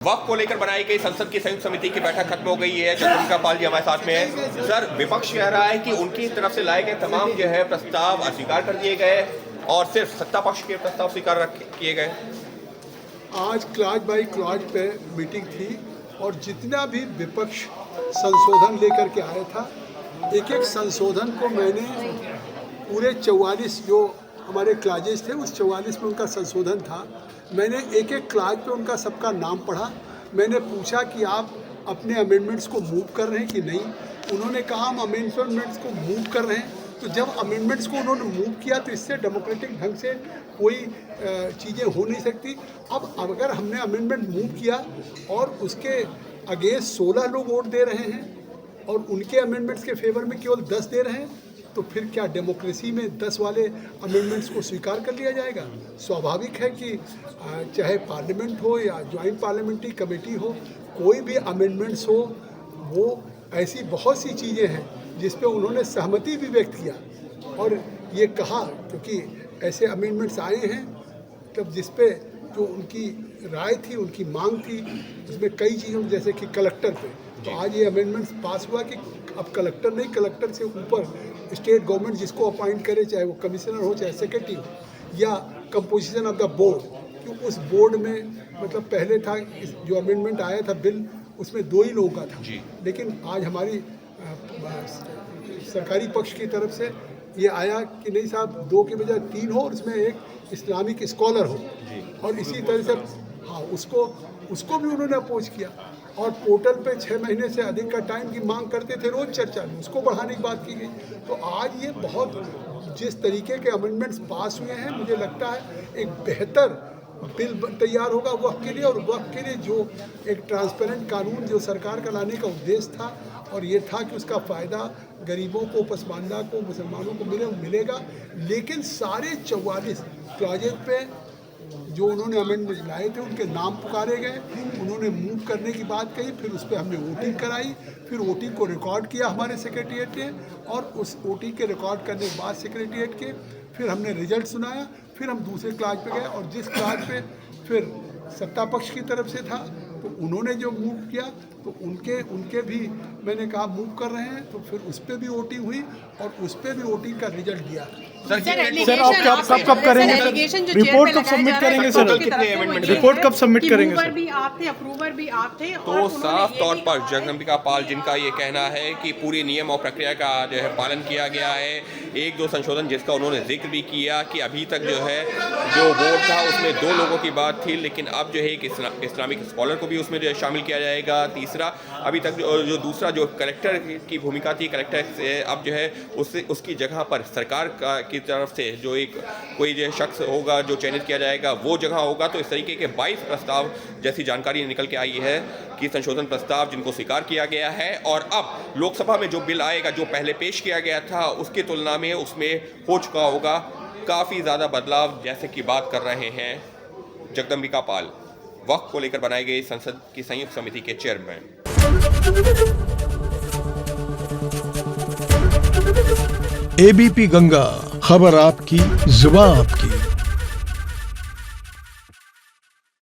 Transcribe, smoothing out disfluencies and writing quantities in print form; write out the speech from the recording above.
वक्फ को लेकर बनाई गई संसद की संयुक्त समिति की बैठक खत्म हो गई है। जगदम्बिका पाल जी हमारे साथ में है। सर, विपक्ष कह रहा है कि उनकी तरफ से लाए गए तमाम जो है प्रस्ताव अस्वीकार कर दिए गए और सिर्फ सत्ता पक्ष के प्रस्ताव स्वीकार किए गए। आज क्लॉज बाई क्लॉज पे मीटिंग थी और जितना भी विपक्ष संशोधन लेकर के आया था, एक एक संशोधन को मैंने पूरे 44 जो हमारे क्लाजेस थे उस 44 में उनका संशोधन था। मैंने एक एक क्लाज पे उनका सबका नाम पढ़ा। मैंने पूछा कि आप अपने अमेंडमेंट्स को मूव कर रहे हैं कि नहीं। उन्होंने कहा हम अमेंडमेंट्स को मूव कर रहे हैं। तो जब अमेंडमेंट्स को उन्होंने मूव किया तो इससे डेमोक्रेटिक ढंग से कोई चीज़ें हो नहीं सकती। अब अगर हमने अमेंडमेंट मूव किया और उसके अगेंस्ट 16 लोग वोट दे रहे हैं और उनके अमेंडमेंट्स के फेवर में केवल 10 दे रहे हैं, तो फिर क्या डेमोक्रेसी में 10 वाले अमेंडमेंट्स को स्वीकार कर लिया जाएगा? स्वाभाविक है कि चाहे पार्लियामेंट हो या जॉइंट पार्लियामेंट्री कमेटी हो, कोई भी अमेंडमेंट्स हो, वो ऐसी बहुत सी चीज़ें हैं जिस पे उन्होंने सहमति भी व्यक्त किया और ये कहा, क्योंकि ऐसे अमेंडमेंट्स आए हैं तब जिस पे जो उनकी राय थी, उनकी मांग थी, उसमें कई चीज़ों जैसे कि कलेक्टर पे, तो आज ये अमेंडमेंट्स पास हुआ कि अब कलेक्टर नहीं, कलेक्टर से ऊपर स्टेट गवर्नमेंट जिसको अपॉइंट करे, चाहे वो कमिश्नर हो चाहे सेक्रेटरी हो, या कंपोजिशन ऑफ द बोर्ड, कि उस बोर्ड में मतलब पहले था जो अमेंडमेंट आया था बिल, उसमें 2 ही लोगों का था, लेकिन आज हमारी सरकारी पक्ष की तरफ से ये आया कि नहीं साहब, 2 के बजाय 3 हो और उसमें एक इस्लामिक स्कॉलर हो, और इसी तरह से हाँ उसको भी उन्होंने अपोज किया। और पोर्टल पे 6 महीने से अधिक का टाइम की मांग करते थे रोज़ चर्चा में, उसको बढ़ाने की बात की गई। तो आज ये बहुत जिस तरीके के अमेंडमेंट्स पास हुए हैं, मुझे लगता है एक बेहतर बिल तैयार होगा वक्त के लिए, और वक्त के लिए जो एक ट्रांसपेरेंट कानून जो सरकार का लाने का उद्देश्य था, और ये था कि उसका फ़ायदा गरीबों को, पसमानदा को, मुसलमानों को मिलेगा। लेकिन सारे 44 क्लॉजेज पे जो उन्होंने अमेंडमेंट लाए थे उनके नाम पुकारे गए, उन्होंने मूव करने की बात कही, फिर उस पर हमने वोटिंग कराई, फिर वोटिंग को रिकॉर्ड किया हमारे सेक्रेटरीट ने, और उस वोटिंग के रिकॉर्ड करने के बाद सेक्रेटरीट के फिर हमने रिजल्ट सुनाया, फिर हम दूसरे क्लास पे गए, और जिस क्लास पे फिर सत्ता पक्ष की तरफ से था तो उन्होंने जो मूव किया तो उनके भी मैंने कहा मूव कर रहे हैं, तो फिर उस पर भी वोटिंग हुई और उस पर भी वोटिंग का रिजल्ट दिया। सर आप कब करेंगे? रिपोर्ट कब सबमिट करेंगे सर? रिपोर्ट कब सबमिट करेंगे सर? भी आप थे, अप्रूवर भी आप थे, तो साफ तौर पर जगदम्बिका पाल जिनका ये कहना है कि पूरी नियम और प्रक्रिया का जो है पालन किया गया है। 1-2 संशोधन जिसका उन्होंने जिक्र भी किया कि अभी तक जो है जो वोट था उसमें 2 लोगों की बात थी, लेकिन अब जो है एक इस्लामिक स्कॉलर को भी उसमें जो है शामिल किया जाएगा। तीसरा, अभी तक जो दूसरा जो कलेक्टर की भूमिका थी, कलेक्टर से अब जो है उसकी जगह पर सरकार की तरफ से जो एक कोई जो शख्स होगा जो चयनित किया जाएगा वो जगह होगा। तो इस तरीके के 22 प्रस्ताव जैसी जानकारी निकल के आई है कि संशोधन प्रस्ताव जिनको स्वीकार किया गया है, और अब लोकसभा में जो बिल आएगा जो पहले पेश किया गया था उसकी तुलना में उसमें हो चुका होगा काफ़ी ज़्यादा बदलाव, जैसे कि बात कर रहे हैं जगदम्बिका पाल, वक्फ को लेकर बनाई गई संसद की संयुक्त समिति के चेयरमैन। एबीपी गंगा, खबर आपकी, जुबान आपकी।